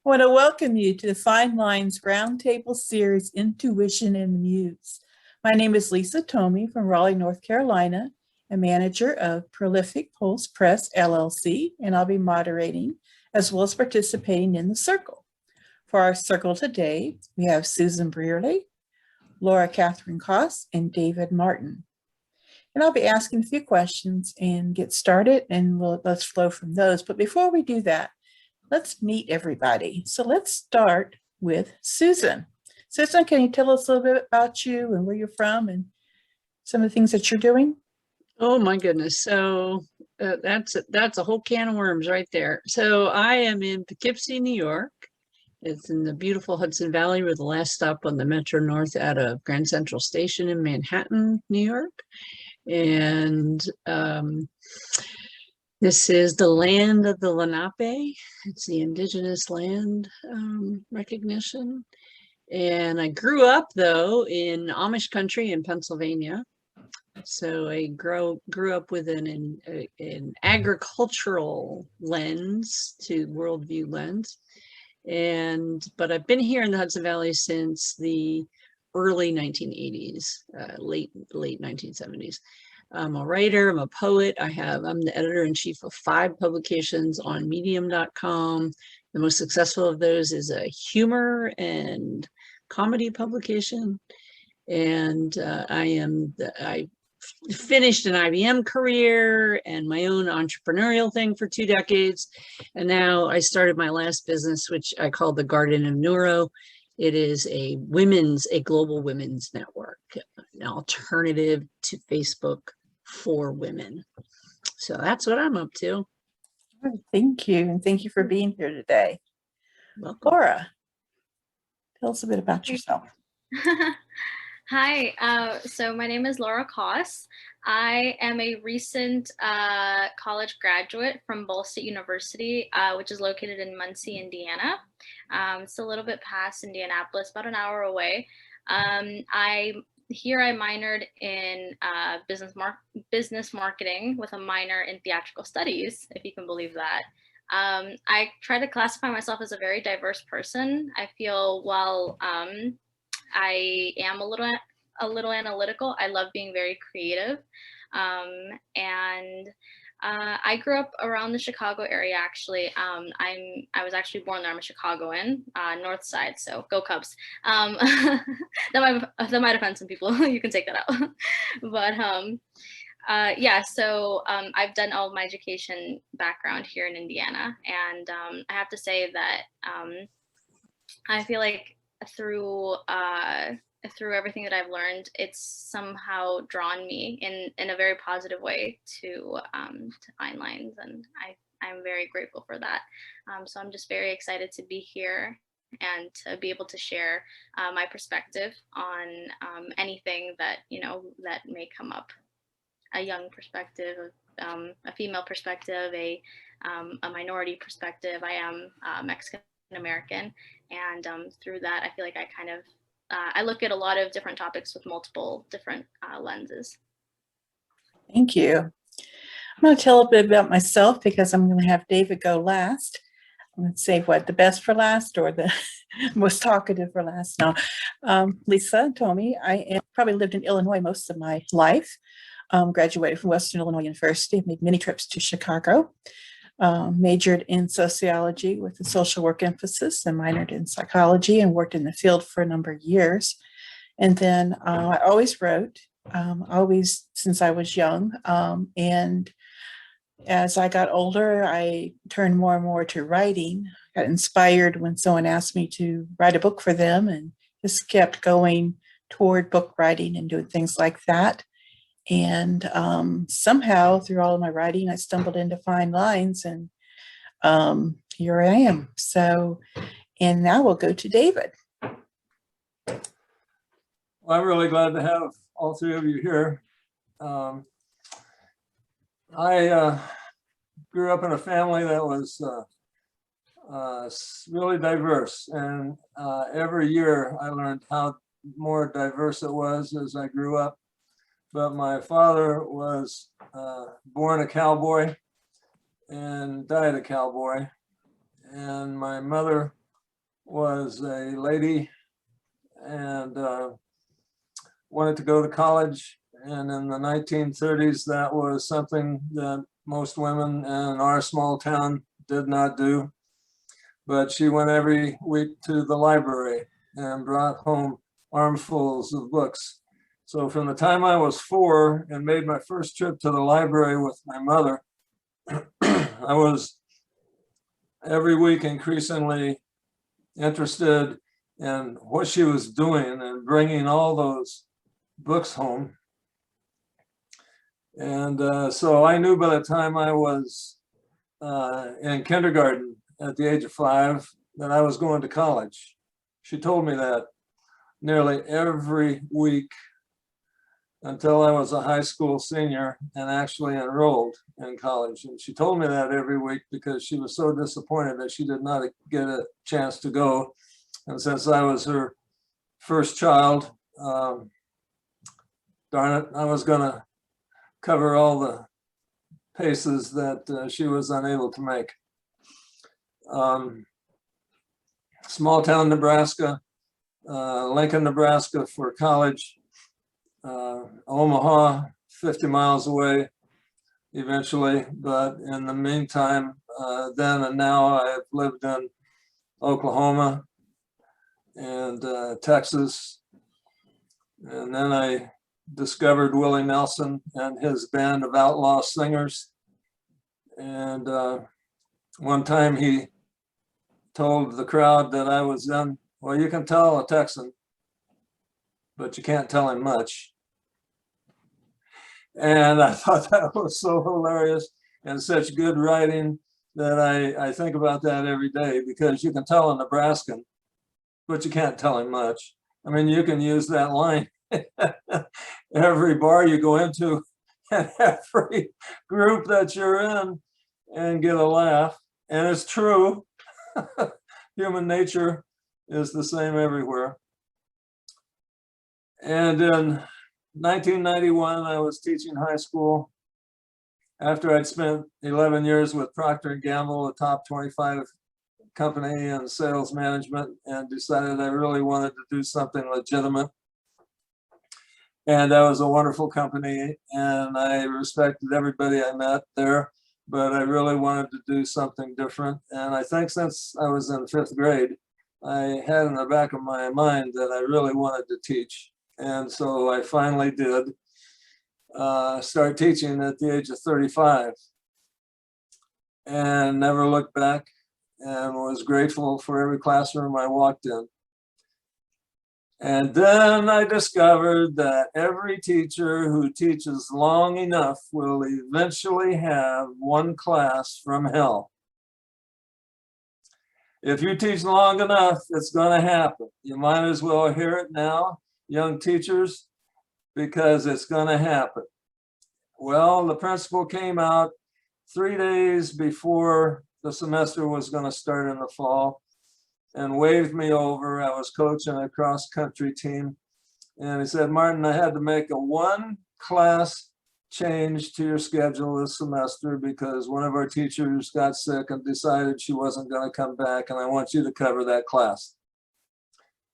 I want to welcome you to the Fine Lines Roundtable Series, Intuition in the Muse. My name is Lisa Tomey from Raleigh, North Carolina, a manager of Prolific Pulse Press, LLC, and I'll be moderating as well as participating in the circle. For our circle today, we have Susan Brearley, Laura Catherine Coss, and David Martin. And I'll be asking a few questions and get started, and let's flow from those. But before we do that, let's meet everybody. So let's start with Susan. Susan, can you tell us a little bit about you and where you're from and some of the things that you're doing? Oh my goodness. So that's a whole can of worms right there. So I am in Poughkeepsie, New York. It's in the beautiful Hudson Valley. We're the last stop on the Metro North out of Grand Central Station in Manhattan, New York. And this is the land of the Lenape. It's the indigenous land recognition. And I grew up, though, in Amish country in Pennsylvania. So I grew up with an agricultural lens to worldview lens. But I've been here in the Hudson Valley since the early 1980s, late 1970s. I'm a writer, I'm a poet. I'm the editor-in-chief of 5 publications on medium.com. The most successful of those is a humor and comedy publication. And I finished an IBM career and my own entrepreneurial thing for 2 decades. And now I started my last business, which I call the Garden of Neuro. It is a global women's network, an alternative to Facebook for women. So that's what I'm up to. Thank you. And thank you for being here today. Welcome. Laura, tell us a bit about yourself. Hi, so my name is Laura Coss. I am a recent college graduate from Ball State University, which is located in Muncie, Indiana. It's a little bit past Indianapolis, about an hour away. I minored in business marketing with a minor in theatrical studies, if you can believe that. I try to classify myself as a very diverse person. I feel, while I am a little analytical, I love being very creative. I grew up around the Chicago area, actually. I was actually born there. I'm a Chicagoan, North Side, so go Cubs. That might offend some people. You can take that out. But yeah, so I've done all of my education background here in Indiana, and I have to say that I feel like through everything that I've learned, it's somehow drawn me in a very positive way to Fine Lines, and I'm very grateful for that. So I'm just very excited to be here and to be able to share my perspective on anything that that may come up. A young perspective, a female perspective, a minority perspective. I am Mexican American, and through that, I feel like I kind of I look at a lot of different topics with multiple different lenses. Thank you. I'm going to tell a bit about myself because I'm going to have David go last. I'm going to say the best for last, or the most talkative for last. No, Lisa Tomey. I probably lived in Illinois most of my life. Graduated from Western Illinois University, made many trips to Chicago. Majored in sociology with a social work emphasis, and minored in psychology, and worked in the field for a number of years. And then I always wrote, always since I was young. And as I got older, I turned more and more to writing. Got inspired when someone asked me to write a book for them, and just kept going toward book writing and doing things like that. And somehow through all of my writing, I stumbled into Fine Lines, and here I am. So, and now we'll go to David. Well, I'm really glad to have all 3 of you here. I grew up in a family that was really diverse, and every year I learned how more diverse it was as I grew up. But my father was born a cowboy and died a cowboy. And my mother was a lady and wanted to go to college. And in the 1930s, that was something that most women in our small town did not do. But she went every week to the library and brought home armfuls of books. So from the time I was 4 and made my first trip to the library with my mother, I was every week increasingly interested in what she was doing and bringing all those books home. And so I knew by the time I was in kindergarten at the age of 5 that I was going to college. She told me that nearly every week until I was a high school senior and actually enrolled in college. And she told me that every week because she was so disappointed that she did not get a chance to go. And since I was her first child, darn it, I was gonna cover all the paces that she was unable to make. Small town Nebraska, Lincoln, Nebraska for college, Omaha, 50 miles away eventually, but in the meantime, then and now I've lived in Oklahoma and Texas. And then I discovered Willie Nelson and his band of outlaw singers. And one time he told the crowd that I was in, well, you can tell a Texan, but you can't tell him much. And I thought that was so hilarious and such good writing that I think about that every day, because you can tell a Nebraskan, but you can't tell him much. I mean, you can use that line every bar you go into and every group that you're in and get a laugh. And it's true. Human nature is the same everywhere. And in 1991, I was teaching high school after I'd spent 11 years with Procter & Gamble, a top 25 company in sales management, and decided I really wanted to do something legitimate. And that was a wonderful company, and I respected everybody I met there, but I really wanted to do something different. And I think since I was in 5th grade, I had in the back of my mind that I really wanted to teach. And so I finally did start teaching at the age of 35 and never looked back, and was grateful for every classroom I walked in. And then I discovered that every teacher who teaches long enough will eventually have one class from hell. If you teach long enough, it's going to happen. You might as well hear it now, young teachers, because it's going to happen. Well, the principal came out 3 days before the semester was going to start in the fall and waved me over. I was coaching a cross-country team. And he said, Martin, I had to make a 1 class change to your schedule this semester because one of our teachers got sick and decided she wasn't going to come back, and I want you to cover that class.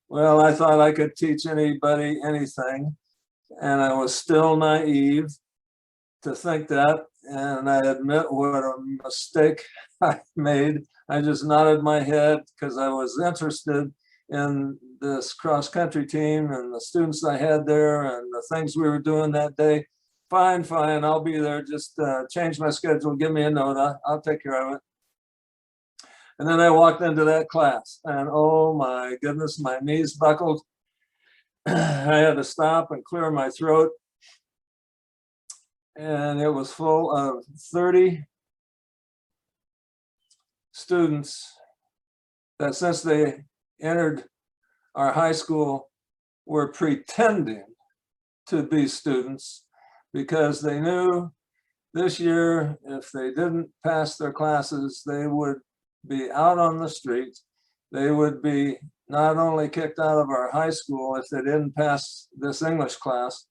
Well, I thought I could teach anybody anything, and I was still naive to think that, and I admit what a mistake I made. I just nodded my head because I was interested in this cross-country team and the students I had there and the things we were doing that day. Fine, I'll be there. Just change my schedule, give me a note, I'll take care of it. And then I walked into that class, and oh my goodness, my knees buckled. I had to stop and clear my throat. And it was full of 30 students that, since they entered our high school, were pretending to be students because they knew this year, if they didn't pass their classes, they would be out on the street. They would be not only kicked out of our high school if they didn't pass this English class,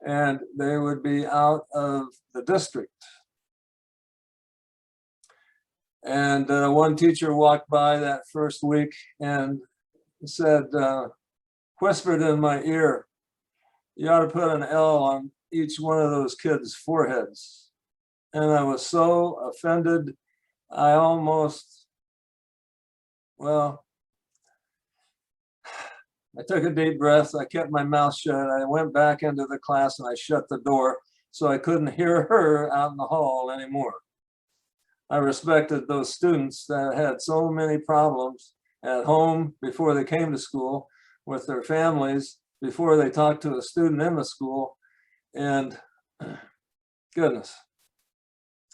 and they would be out of the district. And one teacher walked by that first week and said, whispered in my ear, "You ought to put an L on each one of those kids' foreheads." And I was so offended, I almost, well, I took a deep breath. I kept my mouth shut. I went back into the class and I shut the door so I couldn't hear her out in the hall anymore. I respected those students that had so many problems at home before they came to school, with their families before they talked to a student in the school. And goodness,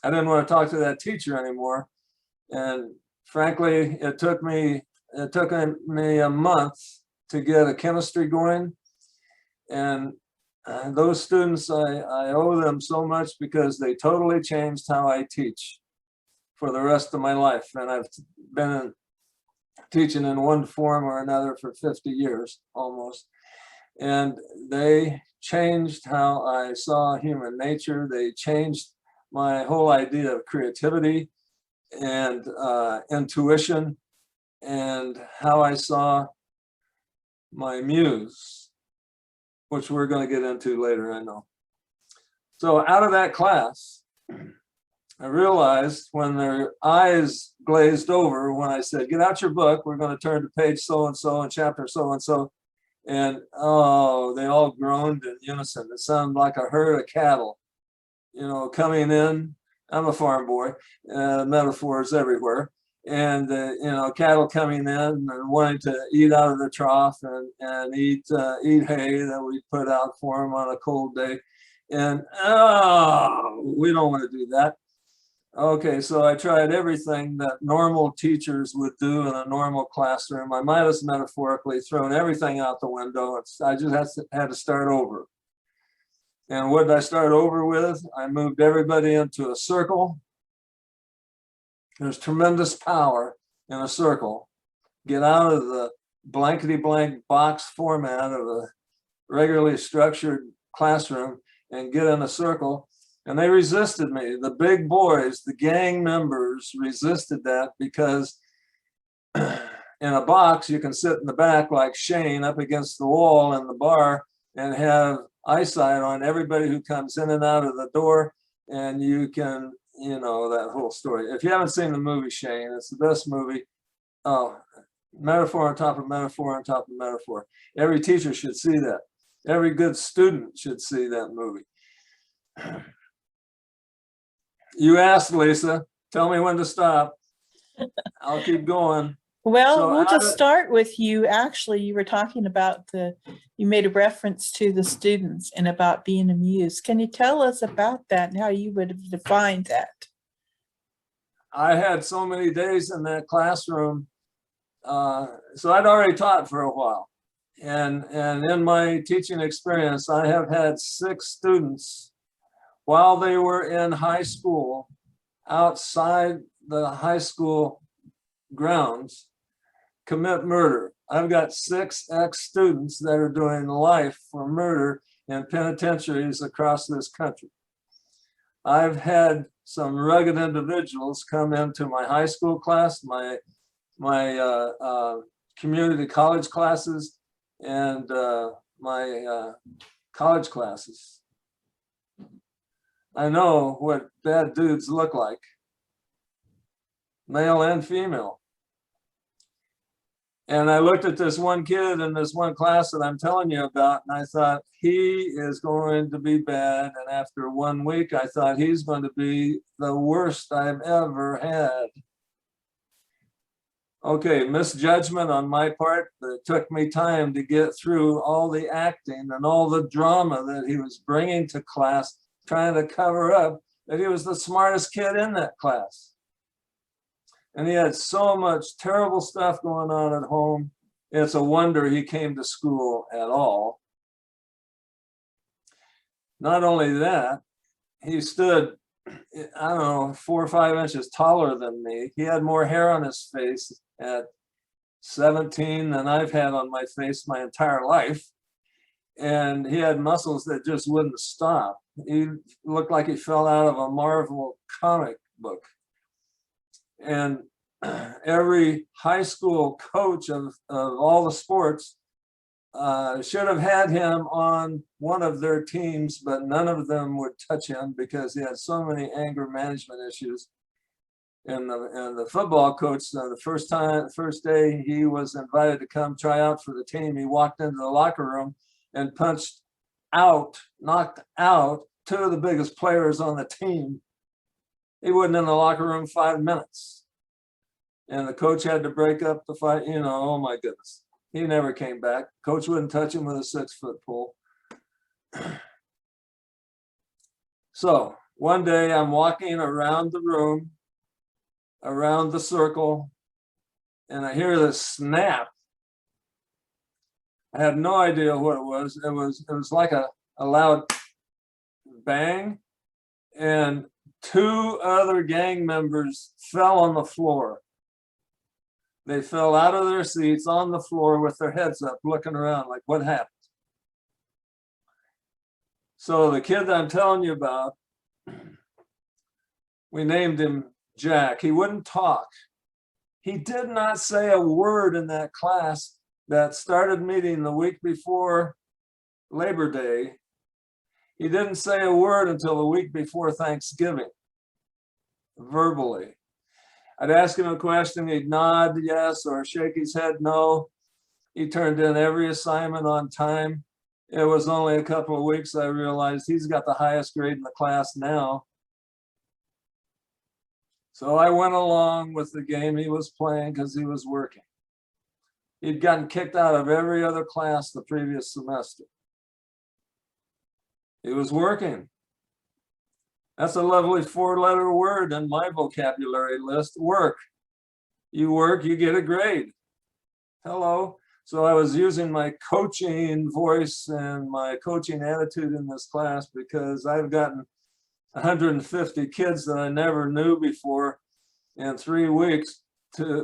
I didn't want to talk to that teacher anymore. And frankly, it took me a month to get a chemistry going. And those students, I owe them so much, because they totally changed how I teach for the rest of my life. And I've been teaching in one form or another for 50 years almost. And they changed how I saw human nature. They changed my whole idea of creativity and intuition, and how I saw my muse, which we're going to get into later, I know. So out of that class, I realized when their eyes glazed over, when I said, "Get out your book, we're going to turn to page so-and-so and chapter so-and-so." And oh, they all groaned in unison. It sounded like a herd of cattle, coming in. I'm a farm boy, metaphors everywhere. And, cattle coming in and wanting to eat out of the trough and eat hay that we put out for them on a cold day. And, we don't want to do that. Okay, so I tried everything that normal teachers would do in a normal classroom. I might have metaphorically thrown everything out the window. I just had to start over. And what did I start over with? I moved everybody into a circle. There's tremendous power in a circle. Get out of the blankety blank box format of a regularly structured classroom and get in a circle. And they resisted me. The big boys, the gang members, resisted that, because in a box, you can sit in the back like Shane up against the wall in the bar and have eyesight on everybody who comes in and out of the door. And you can, that whole story. If you haven't seen the movie Shane, it's the best movie. Oh, metaphor on top of metaphor on top of metaphor. Every teacher should see that. Every good student should see that movie. You asked, Lisa, tell me when to stop. I'll keep going. Well, So we'll just start with you. Actually, you were talking about you made a reference to the students and about being a muse. Can you tell us about that and how you would have defined that? I had so many days in that classroom. So I'd already taught for a while. And in my teaching experience, I have had 6 students while they were in high school, outside the high school grounds, commit murder. I've got 6 ex-students that are doing life for murder in penitentiaries across this country. I've had some rugged individuals come into my high school class, my community college classes, and my college classes. I know what bad dudes look like, male and female. And I looked at this one kid in this one class that I'm telling you about, and I thought, he is going to be bad. And after 1 week, I thought, he's going to be the worst I've ever had. Okay, misjudgment on my part. It took me time to get through all the acting and all the drama that he was bringing to class, trying to cover up that he was the smartest kid in that class. And he had so much terrible stuff going on at home. It's a wonder he came to school at all. Not only that, he stood, I don't know, 4 or 5 inches taller than me. He had more hair on his face at 17 than I've had on my face my entire life. And he had muscles that just wouldn't stop. He looked like he fell out of a Marvel comic book. And every high school coach of all the sports should have had him on one of their teams, but none of them would touch him because he had so many anger management issues. And the football coach, the first day he was invited to come try out for the team, he walked into the locker room and knocked out two of the biggest players on the team. He wasn't in the locker room 5 minutes. And the coach had to break up the fight, oh my goodness. He never came back. Coach wouldn't touch him with a 6-foot pole. So one day I'm walking around the room, around the circle, and I hear this snap. I had no idea what it was. It was like a loud bang, and two other gang members fell on the floor. They fell out of their seats on the floor with their heads up, looking around like, what happened? So the kid that I'm telling you about, we named him Jack. He wouldn't talk. He did not say a word in that class that started meeting the week before Labor Day. He didn't say a word until the week before Thanksgiving, verbally. I'd ask him a question, he'd nod yes or shake his head no. He turned in every assignment on time. It was only a couple of weeks I realized he's got the highest grade in the class now. So I went along with the game he was playing because he was working. He'd gotten kicked out of every other class the previous semester. He was working. That's a lovely 4-letter word in my vocabulary list, work. You work, you get a grade. Hello. So I was using my coaching voice and my coaching attitude in this class because I've gotten 150 kids that I never knew before in 3 weeks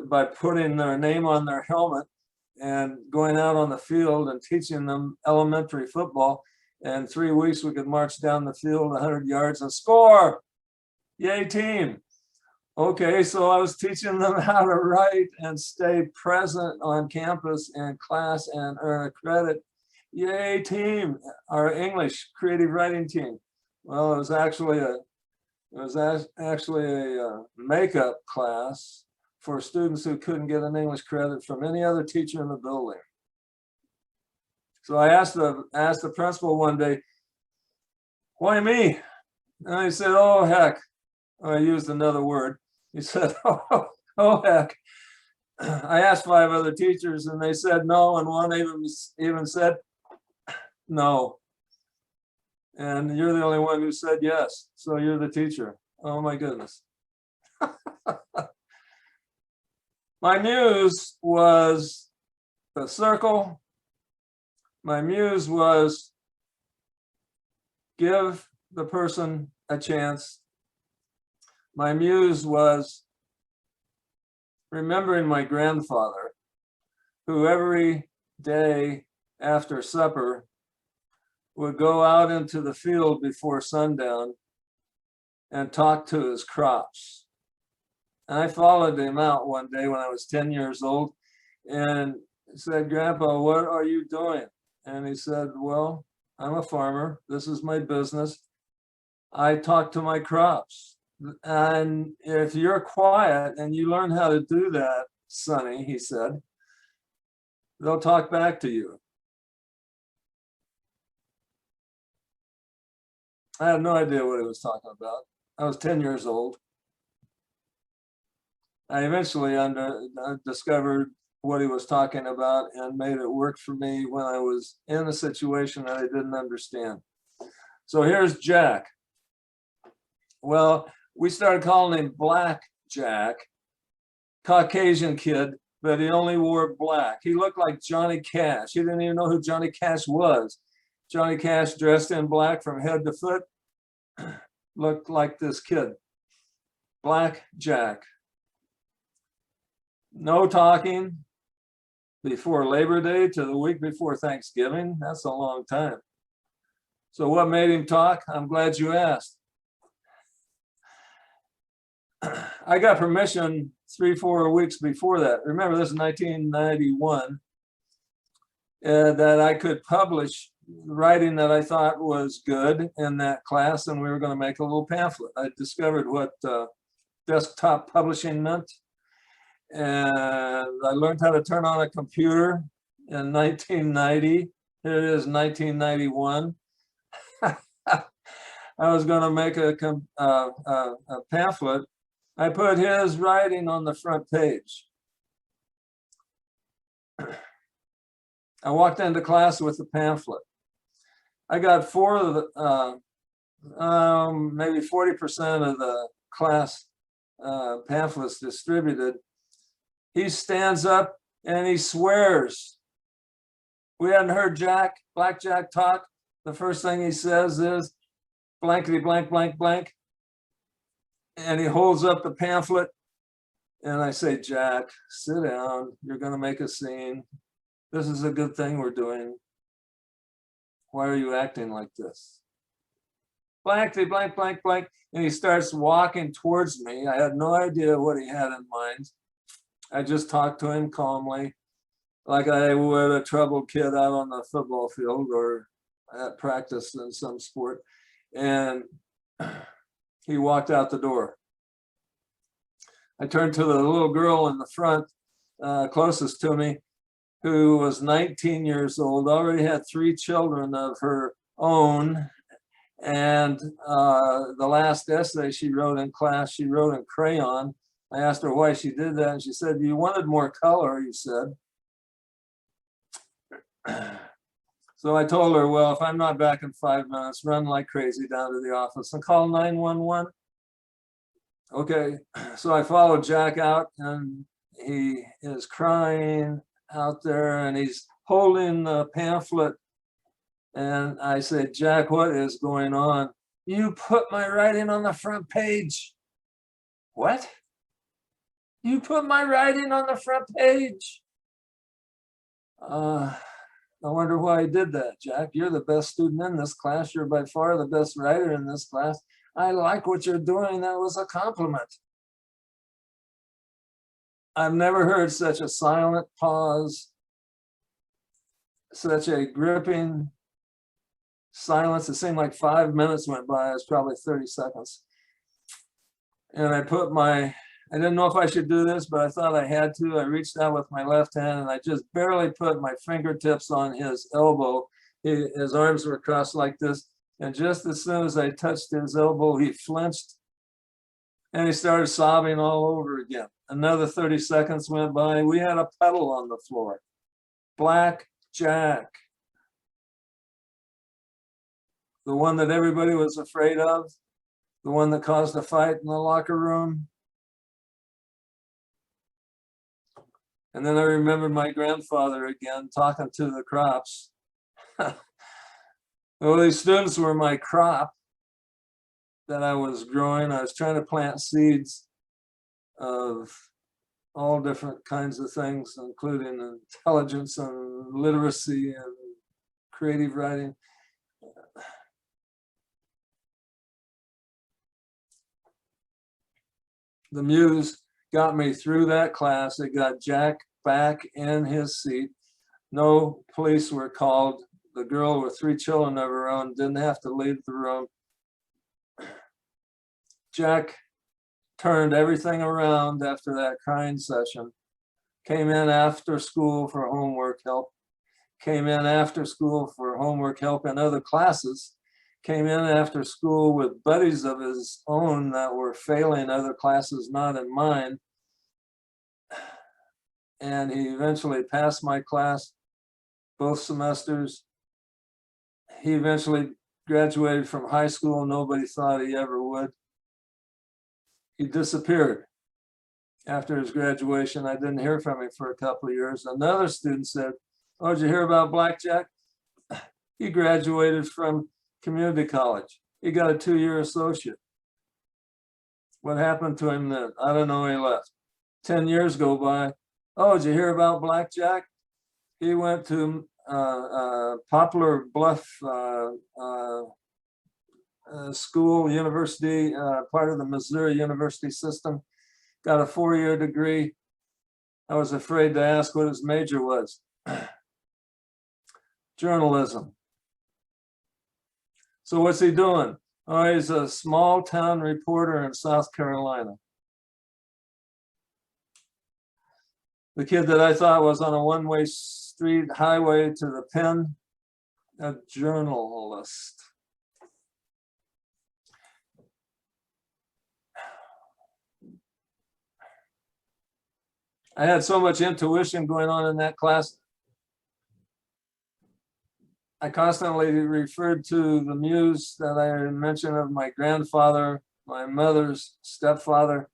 by putting their name on their helmet and going out on the field and teaching them elementary football. In 3 weeks, we could march down the field 100 yards and score. Yay, team. Okay, so I was teaching them how to write and stay present on campus and class and earn a credit. Yay, team. Our English creative writing team. Well, it was actually a makeup class for students who couldn't get an English credit from any other teacher in the building. So I asked the principal one day, why me? And he said, oh, heck. I used another word. He said, oh, heck. I asked 5 other teachers and they said no, and one even said no. And you're the only one who said yes, so you're the teacher. Oh my goodness. My muse was the circle. My muse was give the person a chance. My muse was remembering my grandfather, who every day after supper would go out into the field before sundown and talk to his crops. And I followed him out one day when I was 10 years old and said, Grandpa, what are you doing? And he said, well, I'm a farmer. This is my business. I talk to my crops. And if you're quiet and you learn how to do that, Sonny, he said, they'll talk back to you. I had no idea what he was talking about. I was 10 years old. I eventually discovered what he was talking about and made it work for me when I was in a situation that I didn't understand. So here's Jack. Well, we started calling him Black Jack, Caucasian kid, but he only wore black. He looked like Johnny Cash. He didn't even know who Johnny Cash was. Johnny Cash dressed in black from head to foot, looked like this kid, Black Jack. No talking before Labor Day to the week before Thanksgiving. That's a long time. So what made him talk? I'm glad you asked. I got permission 3-4 weeks before that. Remember, this is 1991, that I could publish writing that I thought was good in that class, and we were going to make a little pamphlet. I discovered what desktop publishing meant, and I learned how to turn on a computer in 1990. Here it is, 1991. I was going to make a pamphlet. I put his writing on the front page. I walked into class with the pamphlet. I got 4 of the, maybe 40% of the class pamphlets distributed. He stands up and he swears. We hadn't heard Black Jack talk. The first thing he says is blankety blank blank blank. And he holds up the pamphlet and I say, Jack, sit down. You're going to make a scene. This is a good thing we're doing. Why are you acting like this? Blankety blank blank blank. And he starts walking towards me. I had no idea what he had in mind. I just talked to him calmly, like I would a troubled kid out on the football field or at practice in some sport. And he walked out the door. I turned to the little girl in the front, closest to me, who was 19 years old, already had 3 children of her own. And the last essay she wrote in class, she wrote in crayon. I asked her why she did that, and she said, you wanted more color, you said. So I told her, well, if I'm not back in 5 minutes, run like crazy down to the office and call 911. Okay, so I followed Jack out, and he is crying out there, and he's holding the pamphlet. And I said, Jack, what is going on? You put my writing on the front page. What? You put my writing on the front page. I wonder why I did that, Jack. You're the best student in this class. You're by far the best writer in this class. I like what you're doing. That was a compliment. I've never heard such a silent pause, such a gripping silence. It seemed like 5 minutes went by. It was probably 30 seconds. And I didn't know if I should do this, but I thought I had to. I reached out with my left hand and I just barely put my fingertips on his elbow. His arms were crossed like this. And just as soon as I touched his elbow, he flinched and he started sobbing all over again. Another 30 seconds went by. We had a puddle on the floor. Black Jack. The one that everybody was afraid of. The one that caused a fight in the locker room. And then I remembered my grandfather again talking to the crops. Well, these students were my crop that I was growing. I was trying to plant seeds of all different kinds of things, including intelligence and literacy and creative writing. The Muse got me through that class. It got Jack back in his seat. No police were called. The girl with 3 children of her own didn't have to leave the room. Jack turned everything around after that crying session. Came in after school for homework help. Came in after school for homework help in other classes. Came in after school with buddies of his own that were failing other classes, not in mine. And he eventually passed my class both semesters. He eventually graduated from high school. Nobody thought he ever would. He disappeared after his graduation. I didn't hear from him for a couple of years. Another student said, oh, did you hear about Black Jack? He graduated from community college. He got a 2-year associate. What happened to him then? I don't know, he left. 10 years go by. Oh, did you hear about Black Jack? He went to Poplar Bluff school, university, part of the Missouri University system. Got a 4-year degree. I was afraid to ask what his major was. Journalism. So what's he doing? Oh, he's a small town reporter in South Carolina. The kid that I thought was on a one-way street highway to the pen, a journalist. I had so much intuition going on in that class. I constantly referred to the muse that I mentioned of my grandfather, my mother's stepfather.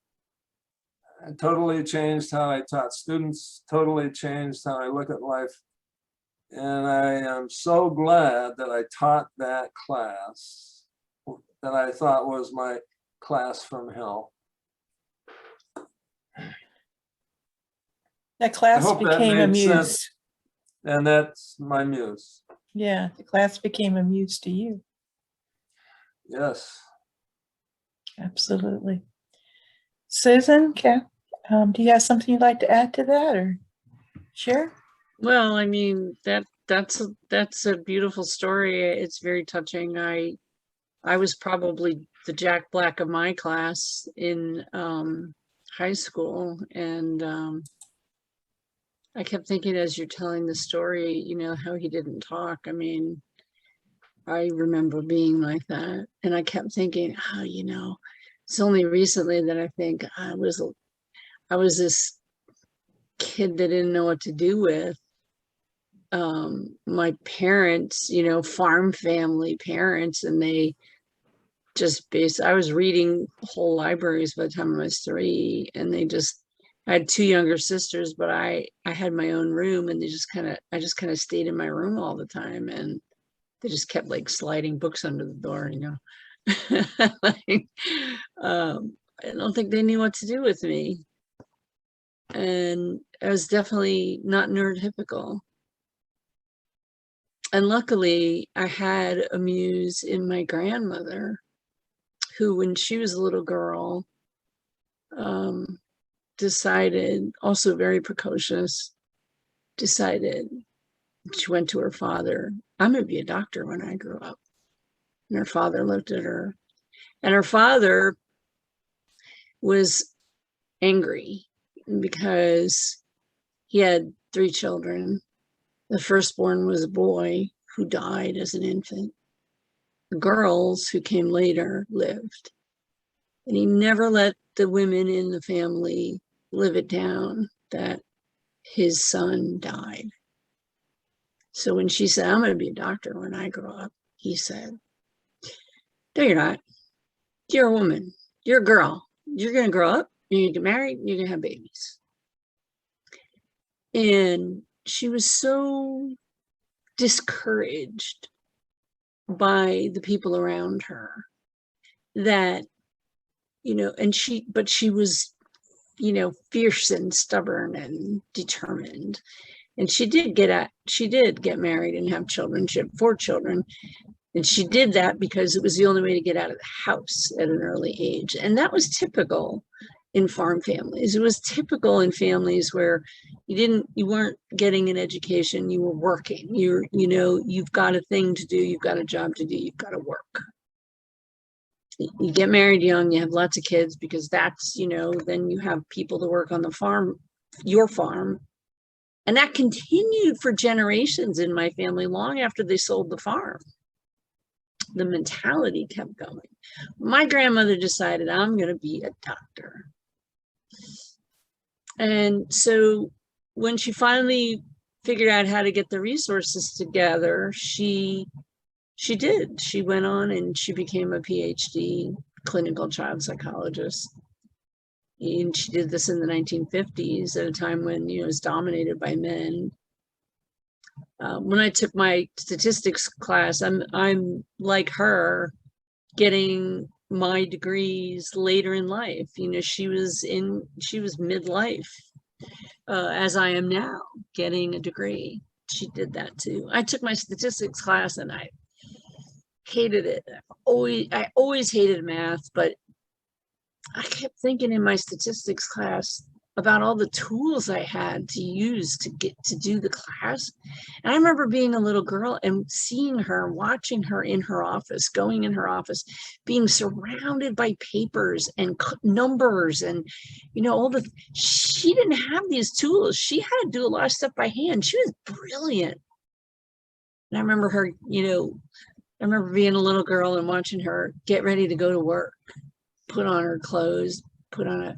It totally changed how I taught students, totally changed how I look at life. And I am so glad that I taught that class that I thought was my class from hell. That class hope that became a made muse. sense. And that's my muse. Yeah, the class became a muse to you. Yes. Absolutely. Susan, do you have something you'd like to add to that or share? Well, I mean, that's a beautiful story. It's very touching. I was probably the Jack Black of my class in high school, and I kept thinking as you're telling the story, you know, how he didn't talk. I mean, I remember being like that, and I kept thinking, oh, you know, it's only recently that I think I was this kid that didn't know what to do with. My parents, you know, farm family parents, and they just I was reading whole libraries by the time I was 3, and I had 2 younger sisters, but I had my own room, and I just kind of stayed in my room all the time, and they just kept like sliding books under the door, you know. Like, I don't think they knew what to do with me. And I was definitely not neurotypical. And luckily, I had a muse in my grandmother, who, when she was a little girl, decided, also very precocious, decided, she went to her father, I'm going to be a doctor when I grow up. And her father looked at her, and her father was angry because he had 3 children. The firstborn was a boy who died as an infant. The girls who came later lived. And he never let the women in the family live it down that his son died. So when she said, I'm going to be a doctor when I grow up, he said, no, you're not. You're a woman. You're a girl. You're going to grow up. You're going to get married. You're going to have babies. And she was so discouraged by the people around her that, you know, but she was, you know, fierce and stubborn and determined. And she did get married and have children. She had 4 children. And she did that because it was the only way to get out of the house at an early age. And that was typical in farm families. It was typical in families where you weren't getting an education, you were working. You know, you've got a thing to do, you've got a job to do, you've got to work. You get married young, you have lots of kids, because that's, you know, then you have people to work on the farm, your farm. And that continued for generations in my family long after they sold the farm. The mentality kept going. My grandmother decided, I'm going to be a doctor. And so when she finally figured out how to get the resources together, she did. She went on and she became a PhD clinical child psychologist. And she did this in the 1950s at a time when, you know, it was dominated by men. When I took my statistics class, I'm like her, getting my degrees later in life. You know, she was midlife, as I am now, getting a degree. She did that too. I took my statistics class and I hated it. I always hated math, but I kept thinking in my statistics class about all the tools I had to use to get to do the class. And I remember being a little girl and seeing her, watching her in her office, going in her office, being surrounded by papers and numbers and, you know, all the, she didn't have these tools. She had to do a lot of stuff by hand. She was brilliant. And I remember her, you know, I remember being a little girl and watching her get ready to go to work, put on her clothes, put on a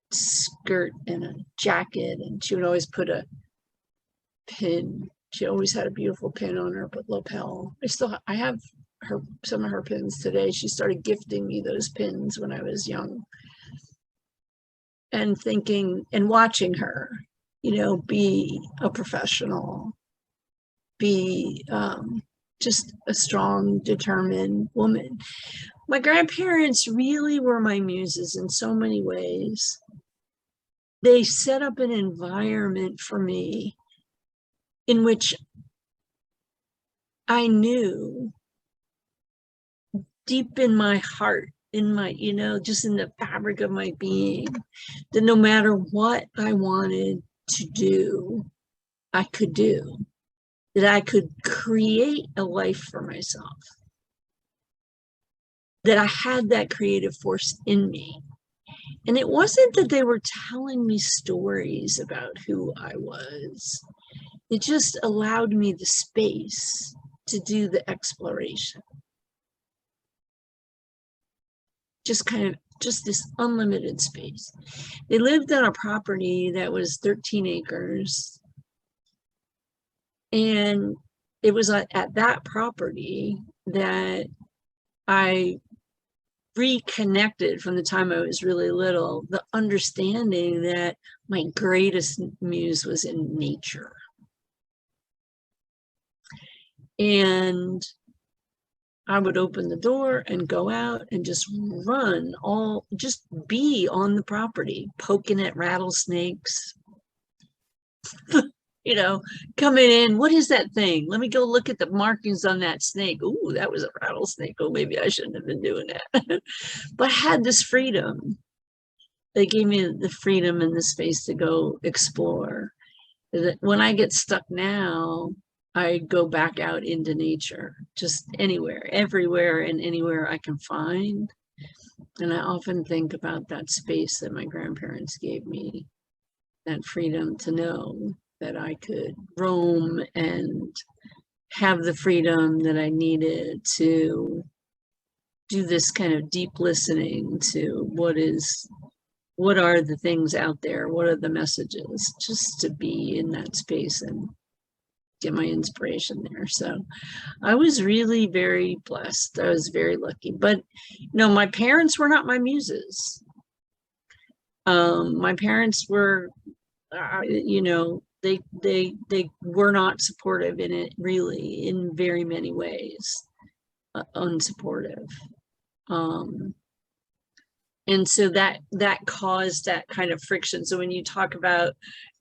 skirt and a jacket, and she would always put a pin. She always had a beautiful pin on her lapel. I have her, some of her pins today. She started gifting me those pins when I was young. And thinking and watching her, you know, be a professional, be just a strong, determined woman. My grandparents really were my muses in so many ways. They set up an environment for me in which I knew deep in my heart, in my, you know, just in the fabric of my being, that no matter what I wanted to do, I could do, that I could create a life for myself, that I had that creative force in me. And it wasn't that they were telling me stories about who I was. It just allowed me the space to do the exploration. Just kind of, just this unlimited space. They lived on a property that was 13 acres. And it was at that property that I reconnected from the time I was really little, the understanding that my greatest muse was in nature. And I would open the door and go out and just run just be on the property, poking at rattlesnakes, you know, coming in. What is that thing? Let me go look at the markings on that snake. Ooh, that was a rattlesnake. Oh, maybe I shouldn't have been doing that. But I had this freedom. They gave me the freedom and the space to go explore. When I get stuck now, I go back out into nature, just anywhere, everywhere and anywhere I can find. And I often think about that space that my grandparents gave me, that freedom to know that I could roam and have the freedom that I needed to do this kind of deep listening to what are the things out there, what are the messages, just to be in that space and get my inspiration there. So I was really very blessed. I was very lucky. But no, my parents were not my muses. My parents were, you know, they were not supportive in it, really, in very many ways, unsupportive. And so that caused that kind of friction. So when you talk about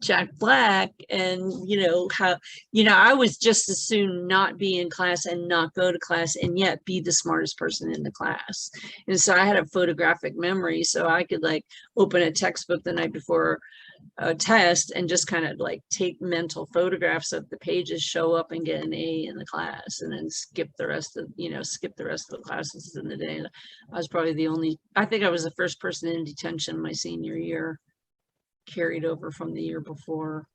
Jack Black and, you know, how, you know, I was just as soon not be in class and not go to class and yet be the smartest person in the class. And so I had a photographic memory, so I could like open a textbook the night before a test and just kind of like take mental photographs of the pages, show up and get an A in the class, and then skip the rest of the classes in the day. I was probably I think I was the first person in detention my senior year, carried over from the year before.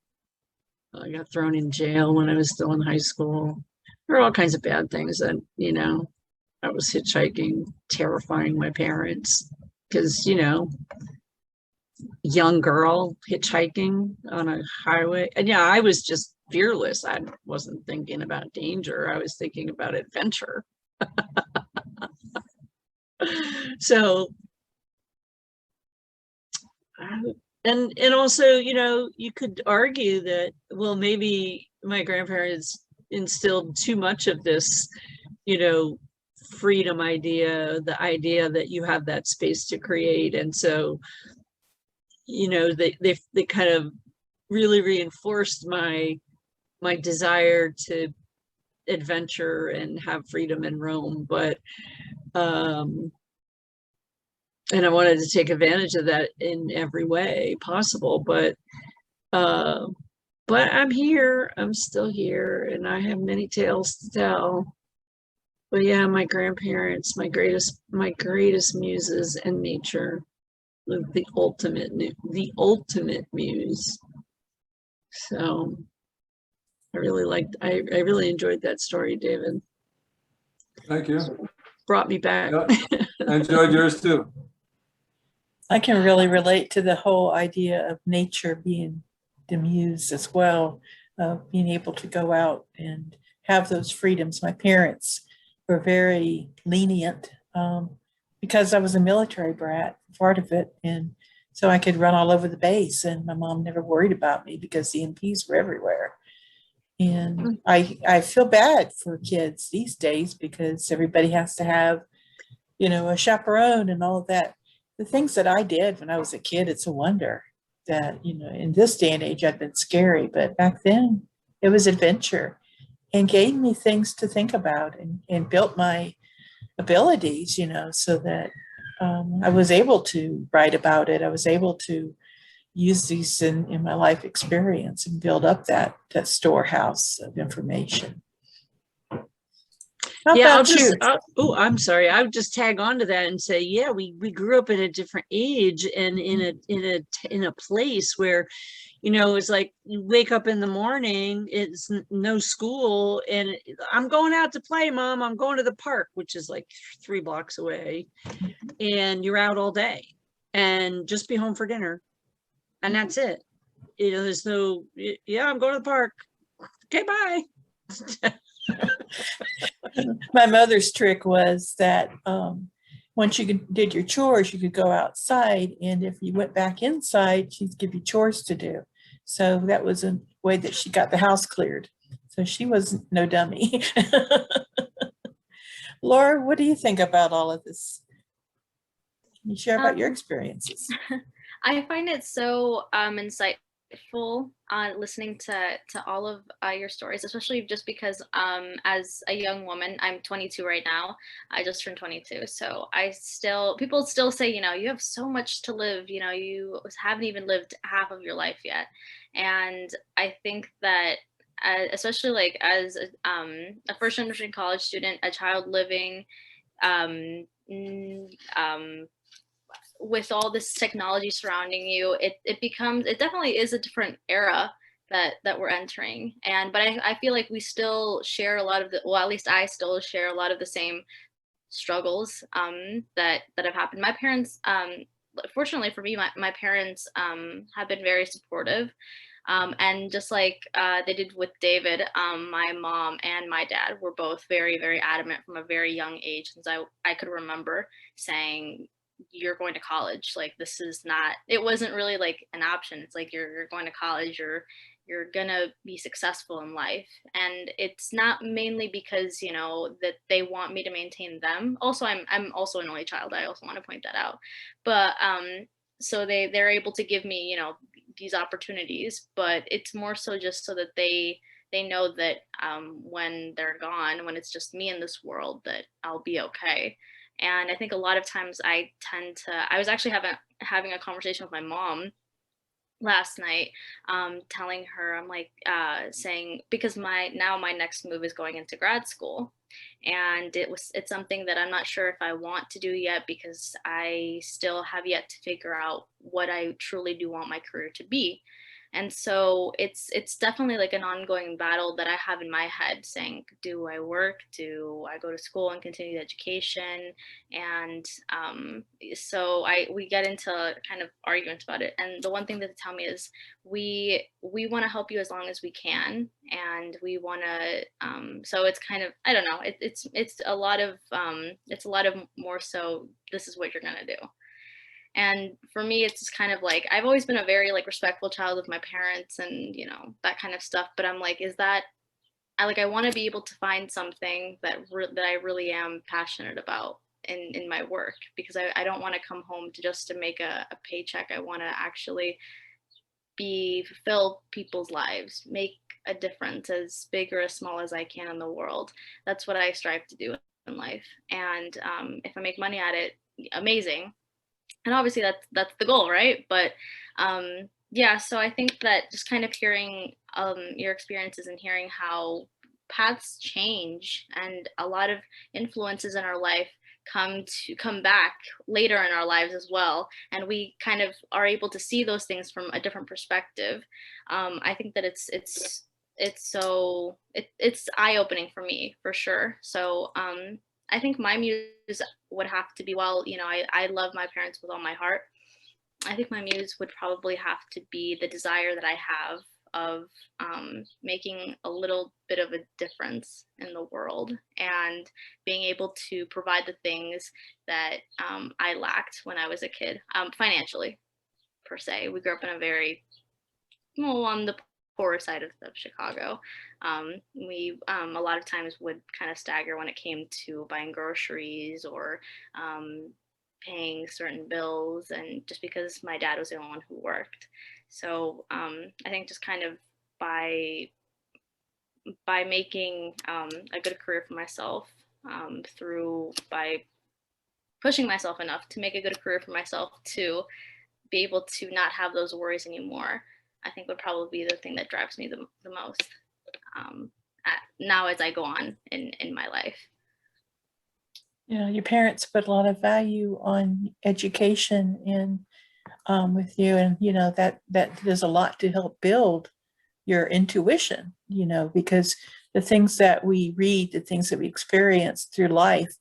I got thrown in jail when I was still in high school. There were all kinds of bad things that, you know, I was hitchhiking, terrifying my parents because, you know, young girl hitchhiking on a highway. And yeah, I was just fearless. I wasn't thinking about danger. I was thinking about adventure. So, and also, you know, you could argue that, well, maybe my grandparents instilled too much of this, you know, freedom idea, the idea that you have that space to create. And so, you know, they kind of really reinforced my desire to adventure and have freedom and roam, but and I wanted to take advantage of that in every way possible, but I'm here, I'm still here, and I have many tales to tell. But yeah, my grandparents, my greatest muses in nature, the ultimate muse. So I really enjoyed that story, David. Thank you. Brought me back. Yeah, I enjoyed yours too. I can really relate to the whole idea of nature being the muse as well, being able to go out and have those freedoms. My parents were very lenient because I was a military brat, part of it. And so I could run all over the base, and my mom never worried about me because the MPs were everywhere. And I feel bad for kids these days because everybody has to have, you know, a chaperone and all of that. The things that I did when I was a kid, it's a wonder that, you know, in this day and age, I've been scary, but back then it was adventure and gave me things to think about and built my abilities, you know, so that I was able to write about it. I was able to use these in my life experience and build up that storehouse of information. How Yeah, about you? I'm sorry. I would just tag on to that and say, yeah, we grew up in a different age and in a place where, you know, it's like you wake up in the morning, it's no school, and I'm going out to play, Mom. I'm going to the park, which is like 3 blocks away, and you're out all day, and just be home for dinner, and that's it. You know, there's no, yeah, I'm going to the park. Okay, bye. My mother's trick was that once you did your chores, you could go outside, and if you went back inside, she'd give you chores to do. So that was a way that she got the house cleared. So she was no dummy. Laura, what do you think about all of this? Can you share about your experiences? I find it so insightful listening to all of your stories, especially just because as a young woman, I'm 22 right now. I just turned 22, so people still say, you know, you have so much to live. You know, you haven't even lived half of your life yet, and I think that. Especially like as a first generation college student, a child living with all this technology surrounding you, it definitely is a different era that we're entering. But I feel like we still share a lot of at least I still share a lot of the same struggles that have happened. My parents, fortunately for me, my parents have been very supportive. And just like they did with David, my mom and my dad were both very, very adamant from a very young age, since I could remember, saying, you're going to college. Like, this is not, it wasn't really like an option. It's like, you're going to college, you're gonna be successful in life. And it's not mainly because, you know, that they want me to maintain them. Also, I'm also an only child. I also want to point that out. But so they're able to give me, you know, these opportunities, but it's more so just so that they know that when they're gone, when it's just me in this world, that I'll be okay. And I think a lot of times I was actually having a conversation with my mom last night, telling her, I'm like, saying, because my next move is going into grad school. And it's something that I'm not sure if I want to do yet, because I still have yet to figure out what I truly do want my career to be. And so it's definitely like an ongoing battle that I have in my head, saying, do I work? Do I go to school and continue the education? And so we get into kind of arguments about it. And the one thing that they tell me is, we want to help you as long as we can, and we want to. So it's kind of, I don't know. It's a lot of more so, this is what you're gonna do. And for me, it's just kind of like, I've always been a very like respectful child of my parents and, you know, that kind of stuff. But I'm like, I want to be able to find something that I really am passionate about in my work, because I don't want to come home to make a paycheck. I want to actually fulfill people's lives, make a difference, as big or as small as I can in the world. That's what I strive to do in life. And if I make money at it, amazing. And obviously that's the goal, right? But yeah, so I think that just kind of hearing your experiences and hearing how paths change and a lot of influences in our life come back later in our lives as well, and we kind of are able to see those things from a different perspective. I think that it's eye-opening for me, for sure. So I think my muse would have to be, well, you know, I love my parents with all my heart. I think my muse would probably have to be the desire that I have of making a little bit of a difference in the world and being able to provide the things that I lacked when I was a kid, financially, per se. We grew up in a very, well, on the poorer side of Chicago. We a lot of times would kind of stagger when it came to buying groceries or paying certain bills, and just because my dad was the only one who worked. So I think just kind of by making a good career for myself, by pushing myself enough to make a good career for myself, to be able to not have those worries anymore, I think would probably be the thing that drives me the most now as I go on in my life. Yeah, your parents put a lot of value on education and with you, and you know that does a lot to help build your intuition, you know, because the things that we read, the things that we experience through life,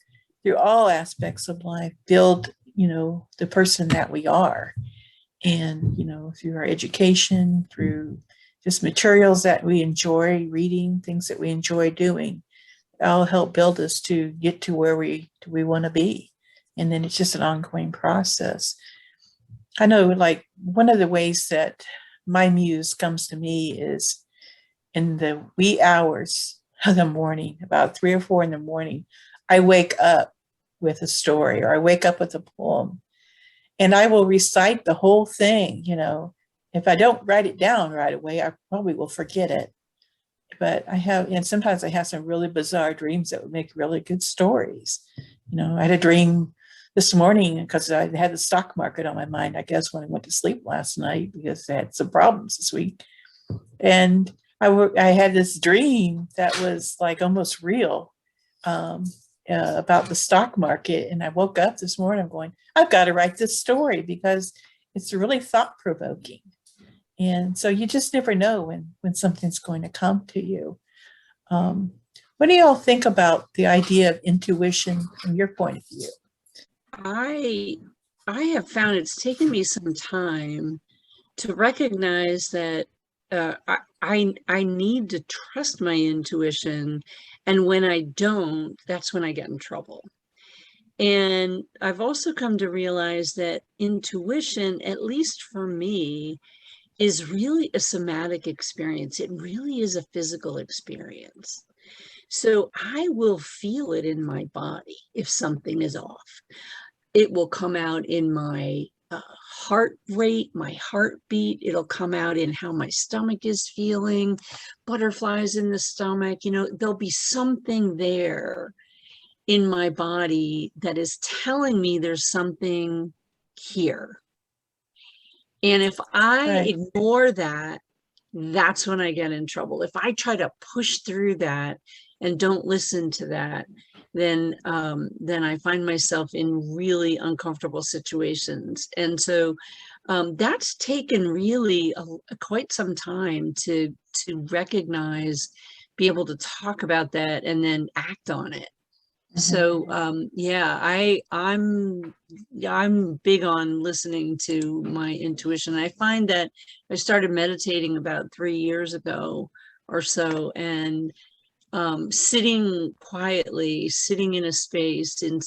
through all aspects of life, build, you know, the person that we are. And you know, through our education, through just materials that we enjoy reading, things that we enjoy doing, all help build us to get to where we want to be. And then it's just an ongoing process. I know, like, one of the ways that my muse comes to me is in the wee hours of the morning, about 3 or 4 in the morning. I wake up with a story, or I wake up with a poem, and I will recite the whole thing. You know, if I don't write it down right away, I probably will forget it. But and sometimes I have some really bizarre dreams that would make really good stories. You know, I had a dream this morning because I had the stock market on my mind, I guess, when I went to sleep last night, because I had some problems this week. And I had this dream that was like almost real about the stock market. And I woke up this morning, I'm going, I've got to write this story because it's really thought-provoking. And so you just never know when something's going to come to you. What do y'all think about the idea of intuition from your point of view? I have found it's taken me some time to recognize that I need to trust my intuition, and when I don't, that's when I get in trouble. And I've also come to realize that intuition, at least for me, is really a somatic experience. It really is a physical experience. So I will feel it in my body if something is off. It will come out in my heart rate, my heartbeat. It'll come out in how my stomach is feeling, butterflies in the stomach. You know, there'll be something there in my body that is telling me there's something here. And if I ignore that, that's when I get in trouble. If I try to push through that and don't listen to that, then I find myself in really uncomfortable situations. And so that's taken really quite some time to recognize, be able to talk about that, and then act on it. So yeah, I'm big on listening to my intuition. I find that I started meditating about 3 years ago or so, and sitting quietly, sitting in a space in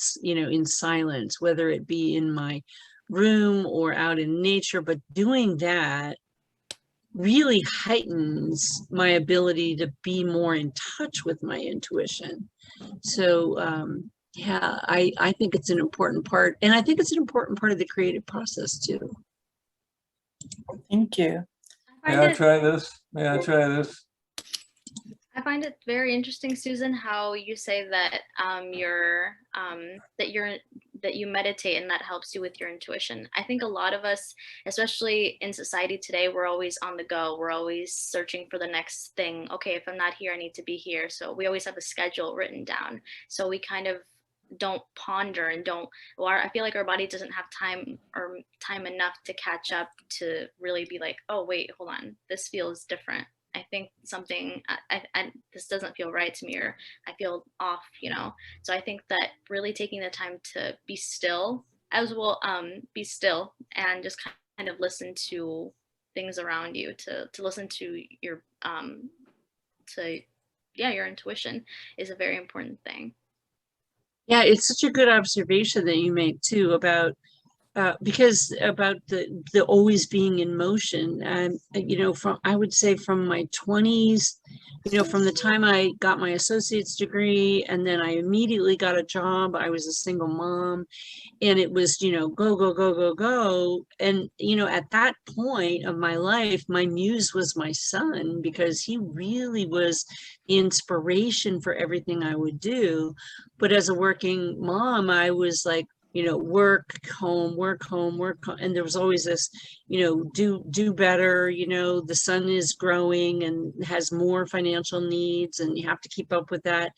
silence, whether it be in my room or out in nature, but doing that really heightens my ability to be more in touch with my intuition. So yeah, I think it's an important part, and I think it's an important part of the creative process too. Thank you. May I try this? I find it very interesting, Susan, how you say that that you meditate and that helps you with your intuition. I think a lot of us, especially in society today, we're always on the go. We're always searching for the next thing. Okay, if I'm not here, I need to be here. So we always have a schedule written down. So we kind of don't ponder and don't, or I feel like our body doesn't have time enough to catch up to really be like, oh wait, hold on, this feels different. I think something, this doesn't feel right to me, or I feel off, So I think that really taking the time to be still as well, be still and just kind of listen to things around you, to listen to your, your intuition is a very important thing. Yeah, it's such a good observation that you make too about because about the always being in motion. And from, I would say, from my 20s, from the time I got my associate's degree and then I immediately got a job. I was a single mom, and it was, go, go, go, go, go. And, at that point of my life, my muse was my son, because he really was the inspiration for everything I would do. But as a working mom, I was like, work, home, work, home, work home. And there was always this, do better, the son is growing and has more financial needs, and you have to keep up with that.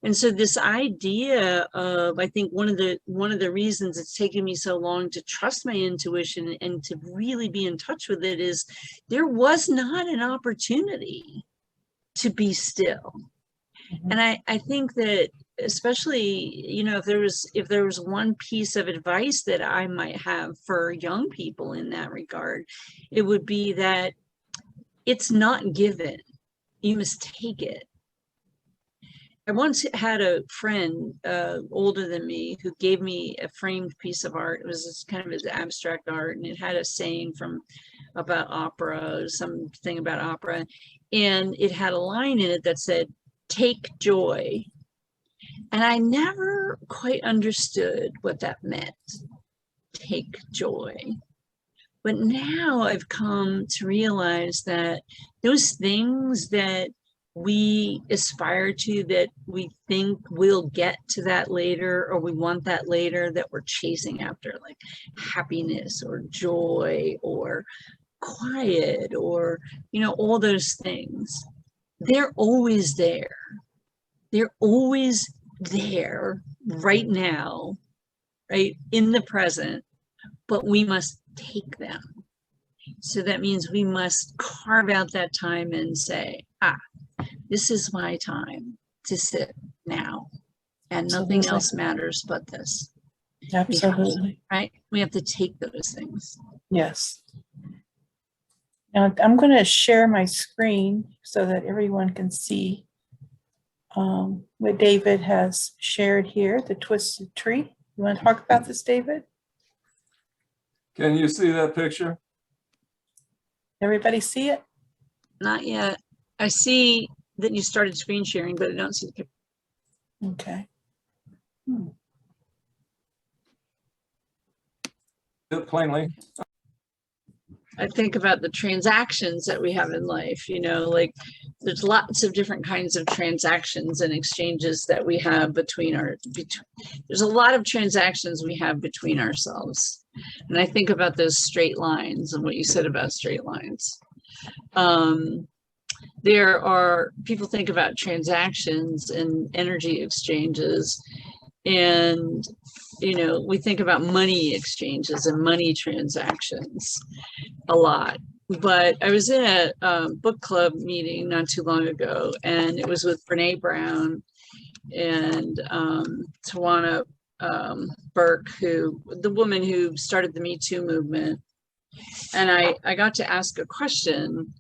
And so this idea of, I think one of the reasons it's taken me so long to trust my intuition and to really be in touch with it is there was not an opportunity to be still. Mhm. And I think that, especially, if there was one piece of advice that I might have for young people in that regard, it would be that it's not given. You must take it. I once had a friend older than me who gave me a framed piece of art. It was kind of his abstract art, and it had a saying about opera, something about opera, and it had a line in it that said, "Take joy." And I never quite understood what that meant, take joy. But now I've come to realize that those things that we aspire to, that we think we'll get to that later, or we want that later, that we're chasing after, like happiness or joy or quiet, or, all those things, they're always there. They're always there right now, right in the present, but we must take them. So that means we must carve out that time and say, this is my time to sit now, and nothing Absolutely. else matters but this. Absolutely. Right? We have to take those things. Yes. Now I'm going to share my screen so that everyone can see what David has shared here, the twisted tree. You want to talk about this, David? Can you see that picture? Everybody see it? Not yet. I see that you started screen sharing, but I don't see the picture. Okay. Plainly. I think about the transactions that we have in life, like there's lots of different kinds of transactions and exchanges that we have there's a lot of transactions we have between ourselves. And I think about those straight lines and what you said about straight lines. People think about transactions and energy exchanges, and we think about money exchanges and money transactions a lot. But I was in a book club meeting not too long ago, and it was with Brene Brown and Tawana Burke, the woman who started the Me Too movement. And I got to ask a question,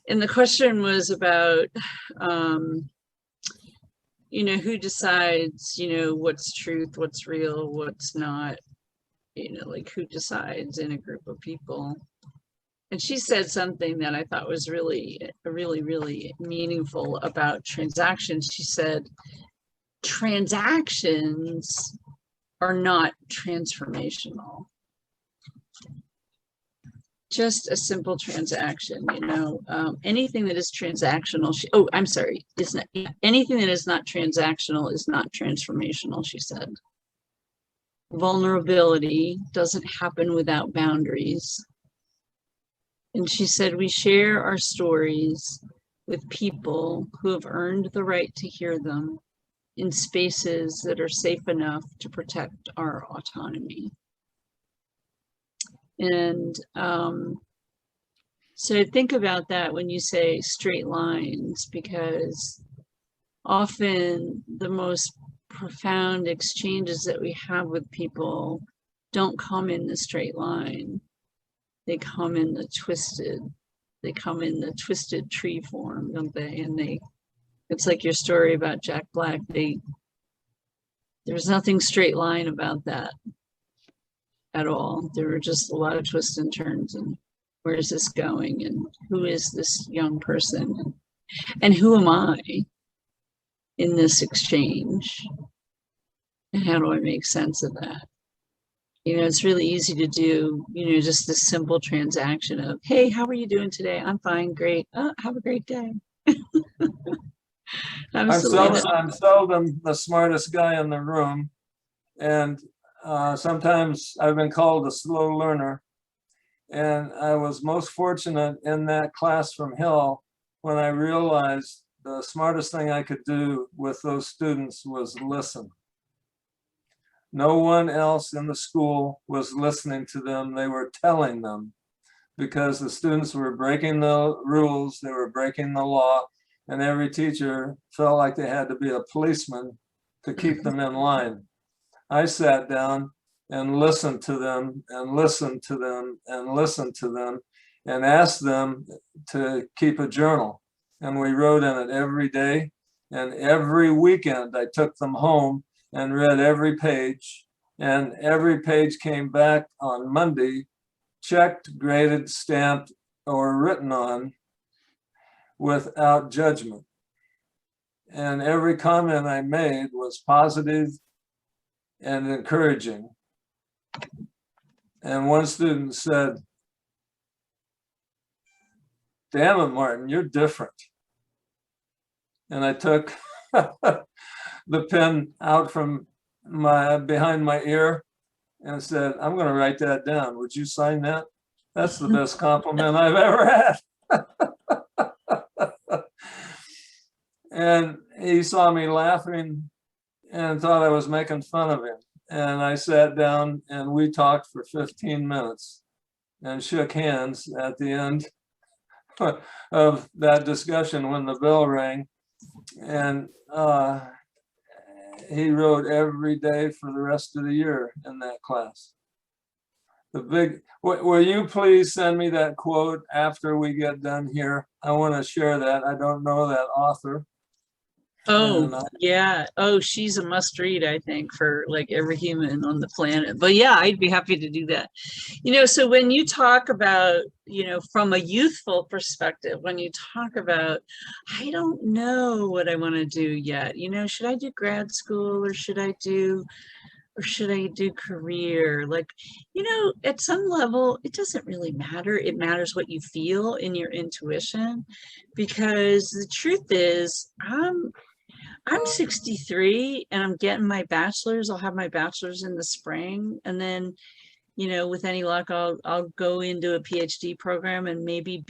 and the question was about who decides, what's truth, what's real, what's not, like who decides in a group of people. And she said something that I thought was really, really, really meaningful about transactions. She said, transactions are not transformational. just a simple transaction, anything that is transactional. I'm sorry. It's not anything that is not transactional is not transformational, she said. Vulnerability doesn't happen without boundaries. And she said, we share our stories with people who have earned the right to hear them in spaces that are safe enough to protect our autonomy. And so think about that when you say straight lines, because often the most profound exchanges that we have with people don't come in the straight line. They come in the twisted tree form, don't they? And it's like your story about Jack Black. There's nothing straight line about that at all. There were just a lot of twists and turns, and where is this going, and who is this young person, and who am I in this exchange, and how do I make sense of that? It's really easy to do, just this simple transaction of, hey, how are you doing today? I'm fine, great. Oh, have a great day. I'm seldom the smartest guy in the room, and sometimes I've been called a slow learner. And I was most fortunate in that class from Hill when I realized the smartest thing I could do with those students was listen. No one else in the school was listening to them. They were telling them, because the students were breaking the rules, they were breaking the law, and every teacher felt like they had to be a policeman to keep them in line. I sat down and listened to them and listened to them and listened to them and asked them to keep a journal. And we wrote in it every day. And every weekend I took them home and read every page. And every page came back on Monday, checked, graded, stamped, or written on without judgment. And every comment I made was positive and encouraging. And one student said, damn it, Martin, you're different. And I took the pen out from behind my ear and said, I'm going to write that down. Would you sign that? That's the best compliment I've ever had. And he saw me laughing and thought I was making fun of him. And I sat down and we talked for 15 minutes and shook hands at the end of that discussion when the bell rang. And he wrote every day for the rest of the year in that class. Will you please send me that quote after we get done here? I want to share that. I don't know that author. Oh, yeah. Oh, she's a must read, I think, for like every human on the planet. But yeah, I'd be happy to do that. So when you talk about, from a youthful perspective, when you talk about, I don't know what I want to do yet, should I do grad school or should I do career? Like, at some level, it doesn't really matter. It matters what you feel in your intuition, because the truth is, I'm 63 and I'm getting my bachelor's. I'll have my bachelor's in the spring. And then, with any luck, I'll go into a PhD program and maybe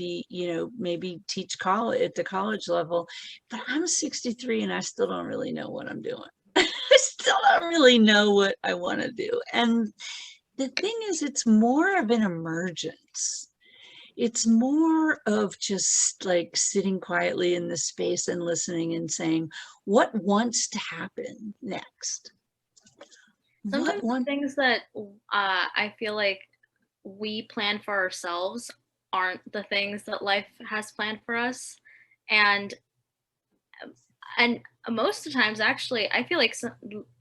teach college at the college level. But I'm 63 and I still don't really know what I'm doing. I still don't really know what I want to do. And the thing is, it's more of an emergence. It's more of just like sitting quietly in this space and listening and saying, what wants to happen next? Sometimes the things that I feel like we plan for ourselves aren't the things that life has planned for us. And most of the times, actually, I feel like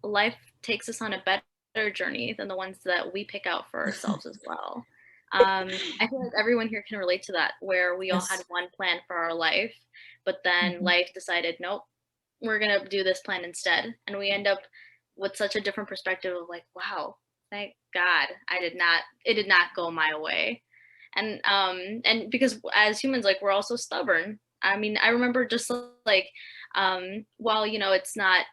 life takes us on a better journey than the ones that we pick out for ourselves as well. I feel like everyone here can relate to that, where we all had one plan for our life, but then life decided, nope, we're going to do this plan instead. And we end up with such a different perspective of like, wow, thank God it did not go my way. And because as humans, like, we're also stubborn. I mean, I remember just like, while, you know, it's not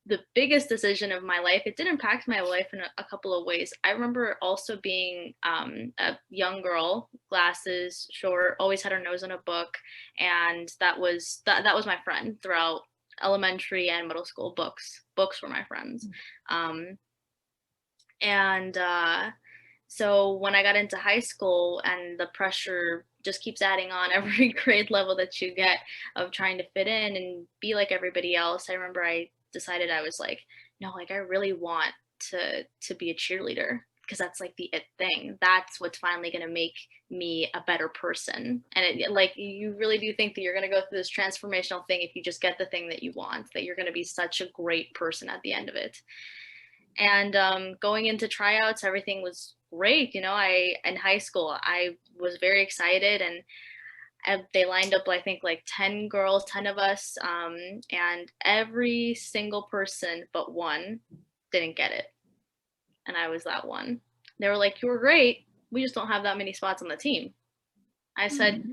the biggest decision of my life, it did impact my life in a couple of ways. I remember also being a young girl, glasses, short, always had her nose in a book, and that was my friend throughout elementary and middle school. Books were my friends. And so when I got into high school, and the pressure just keeps adding on every grade level that you get of trying to fit in and be like everybody else, I remember I decided, I was like, no, like, I really want to be a cheerleader, because that's like the it thing. That's what's finally going to make me a better person. And like, you really do think that you're going to go through this transformational thing if you just get the thing that you want, that you're going to be such a great person at the end of it. And going into tryouts, everything was great. You know, in high school, I was very excited, and they lined up, I think, like 10 girls, 10 of us, and every single person but one didn't get it. And I was that one. They were like, you were great, we just don't have that many spots on the team. I said,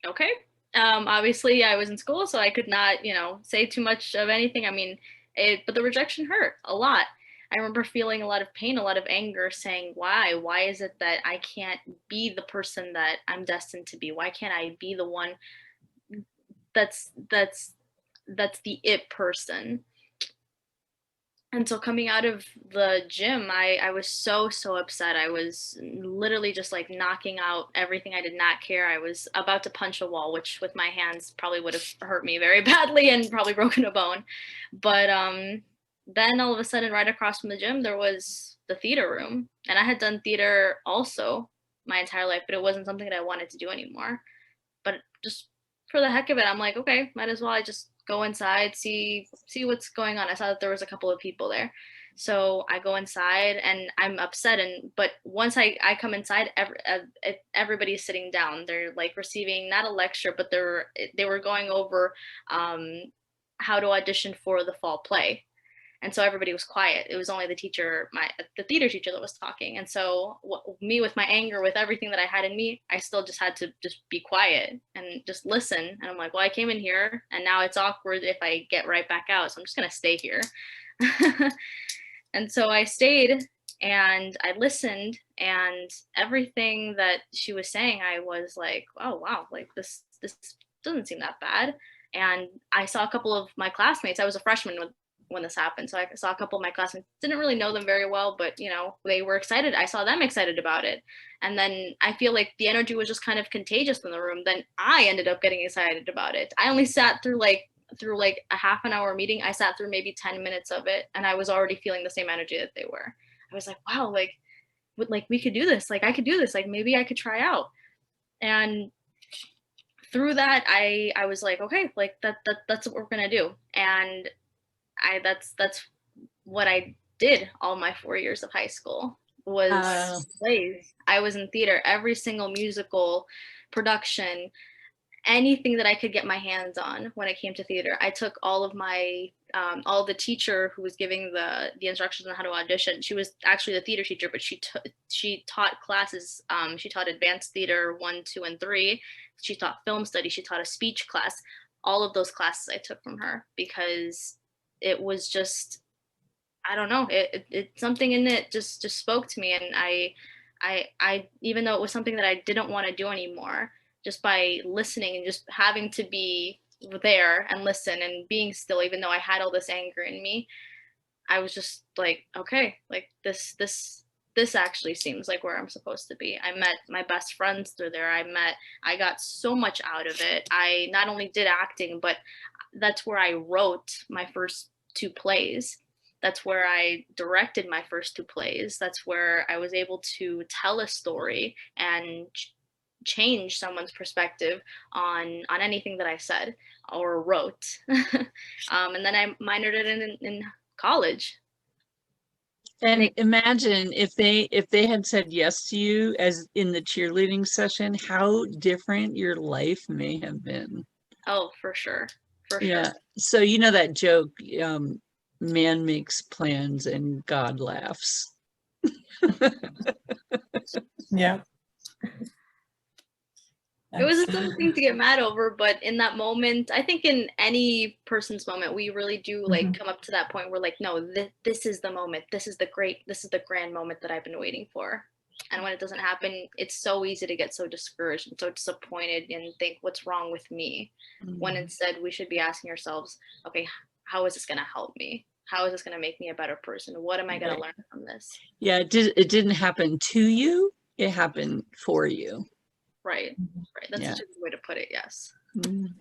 okay. Obviously, I was in school, so I could not, you know, say too much of anything. I mean, but the rejection hurt a lot. I remember feeling a lot of pain, a lot of anger, saying, why is it that I can't be the person that I'm destined to be? Why can't I be the one that's the it person? And so coming out of the gym, I was so upset. I was literally just like knocking out everything. I did not care. I was about to punch a wall, which with my hands probably would have hurt me very badly and probably broken a bone. But then all of a sudden, right across from the gym, there was the theater room. And I had done theater also my entire life, but it wasn't something that I wanted to do anymore. But just for the heck of it, I'm like, okay, might as well I just go inside, see what's going on. I saw that there was a couple of people there. So I go inside and I'm upset. But once I come inside, everybody's sitting down. They're like receiving not a lecture, but they were going over how to audition for the fall play. And so everybody was quiet. It was only the teacher, the theater teacher, that was talking. And so me, with my anger, with everything that I had in me, I still just had to just be quiet and just listen. And I'm like, well, I came in here and now it's awkward if I get right back out. So I'm just going to stay here. And so I stayed and I listened, and everything that she was saying, I was like, oh, wow, like this doesn't seem that bad. And I saw a couple of my classmates. I was a freshman when this happened. So I saw a couple of my classmates, didn't really know them very well, but you know, they were excited. I saw them excited about it. And then I feel like the energy was just kind of contagious in the room. Then I ended up getting excited about it. I only sat through like a half an hour meeting. I sat through maybe 10 minutes of it, and I was already feeling the same energy that they were. I was like, wow, like we could do this. Like I could do this. Like maybe I could try out. And through that, I was like, okay, like that's what we're gonna do. And that's what I did all my 4 years of high school was plays. I was in theater, every single musical production, anything that I could get my hands on when it came to theater. I took all of my all the teacher who was giving the instructions on how to audition. She was actually the theater teacher, but she taught classes. She taught advanced theater 1, 2, and 3. She taught film studies. She taught a speech class. All of those classes I took from her, because it was just, I don't know, it something in it just spoke to me. And I even though it was something that I didn't want to do anymore, just by listening and just having to be there and listen and being still, even though I had all this anger in me, I was just like, okay, like this actually seems like where I'm supposed to be. I met my best friends through there. I got so much out of it. I not only did acting, but that's where I wrote my first 2 plays. That's where I directed my first 2 plays. That's where I was able to tell a story and change someone's perspective on anything that I said or wrote. And then I minored it in college. And imagine if they had said yes to you as in the cheerleading session, how different your life may have been. Oh, for sure. For sure. Yeah. So you know that joke, man makes plans and God laughs. Yeah. It was a silly thing to get mad over, but in that moment, I think in any person's moment, we really do like come up to that point where like, no, this is the moment. This is the grand moment that I've been waiting for. And when it doesn't happen, it's so easy to get so discouraged and so disappointed and think, what's wrong with me? When instead we should be asking ourselves, okay, how is this going to help me? How is this going to make me a better person? What am I going to learn from this? Yeah, it didn't happen to you. It happened for you. Right. That's Yeah. such a good way to put it. Yes.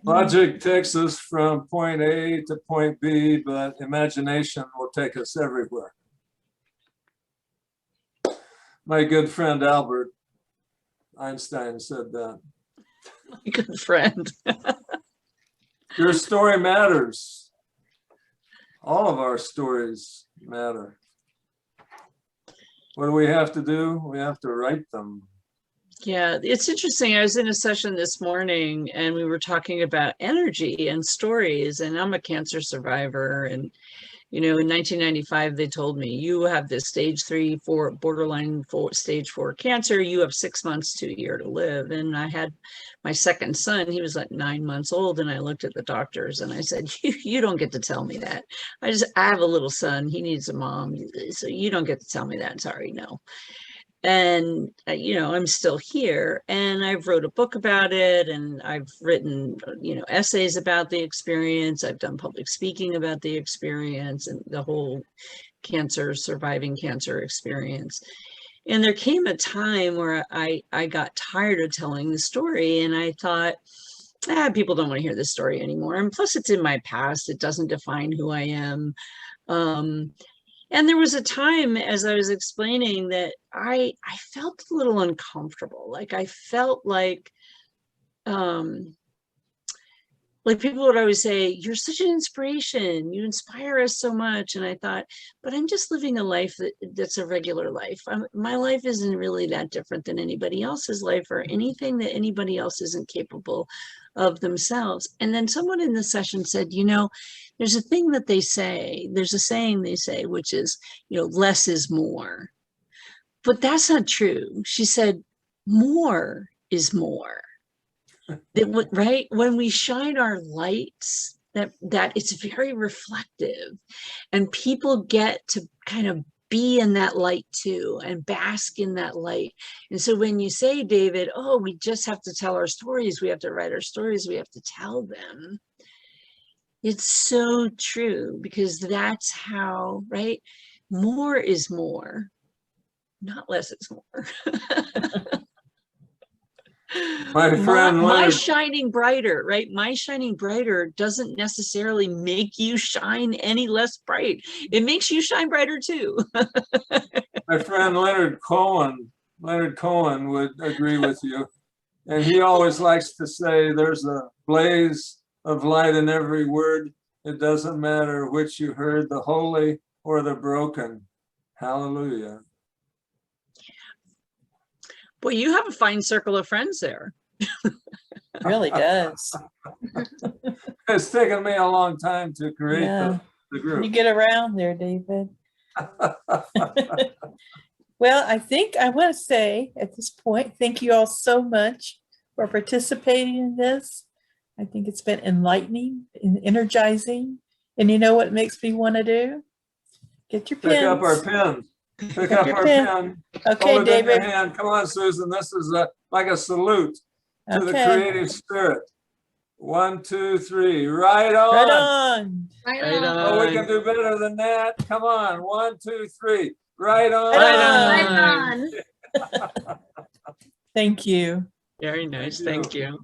Logic takes us from point A to point B, but imagination will take us everywhere. My good friend Albert Einstein said that. My good friend. Your story matters. All of our stories matter. What do we have to do? We have to write them. Yeah, it's interesting. I was in a session this morning and we were talking about energy and stories, and I'm a cancer survivor. And, you know, in 1995, they told me, you have this stage 3, 4, borderline stage 4 cancer. You have 6 months to a year to live. And I had my second son, he was like 9 months old. And I looked at the doctors and I said, you don't get to tell me that. I have a little son. He needs a mom. So you don't get to tell me that. Sorry, no. And, you know, I'm still here, and I've wrote a book about it, and I've written, you know, essays about the experience. I've done public speaking about the experience and the whole surviving cancer experience. And there came a time where I got tired of telling the story, and I thought, people don't want to hear this story anymore. And plus it's in my past. It doesn't define who I am. And there was a time, as I was explaining, that I felt a little uncomfortable. Like I felt like people would always say, you're such an inspiration. You inspire us so much. And I thought, but I'm just living a life that's a regular life. My life isn't really that different than anybody else's life or anything that anybody else isn't capable of themselves. And then someone in the session said, you know, there's a thing that they say, there's a saying they say, which is, you know, less is more. But that's not true. She said, more is more. Right? When we shine our lights, that it's very reflective, and people get to kind of be in that light too and bask in that light. And so when you say, David, oh, we just have to tell our stories, we have to write our stories, we have to tell them. It's so true, because that's how, right? More is more, not less is more. My shining brighter, right? My shining brighter doesn't necessarily make you shine any less bright. It makes you shine brighter too. My friend Leonard Cohen would agree with you. And he always likes to say, there's a blaze of light in every word. It doesn't matter which you heard, the holy or the broken. Hallelujah. Well, you have a fine circle of friends there. Really does. It's taken me a long time to create the group. You get around there, David. Well, I think I want to say at this point, thank you all so much for participating in this. I think it's been enlightening and energizing. And you know what makes me want to do? Get your pens. Pick up our pen. Pick up our pen. Okay, Hold it in your David. hand. Come on, Susan. This is like a salute to the creative spirit. 1, 2, 3. Right on. Right on. Right on. Oh, we can do better than that. Come on. 1, 2, 3. Right on. Right on. Thank you. Very nice. Thank you.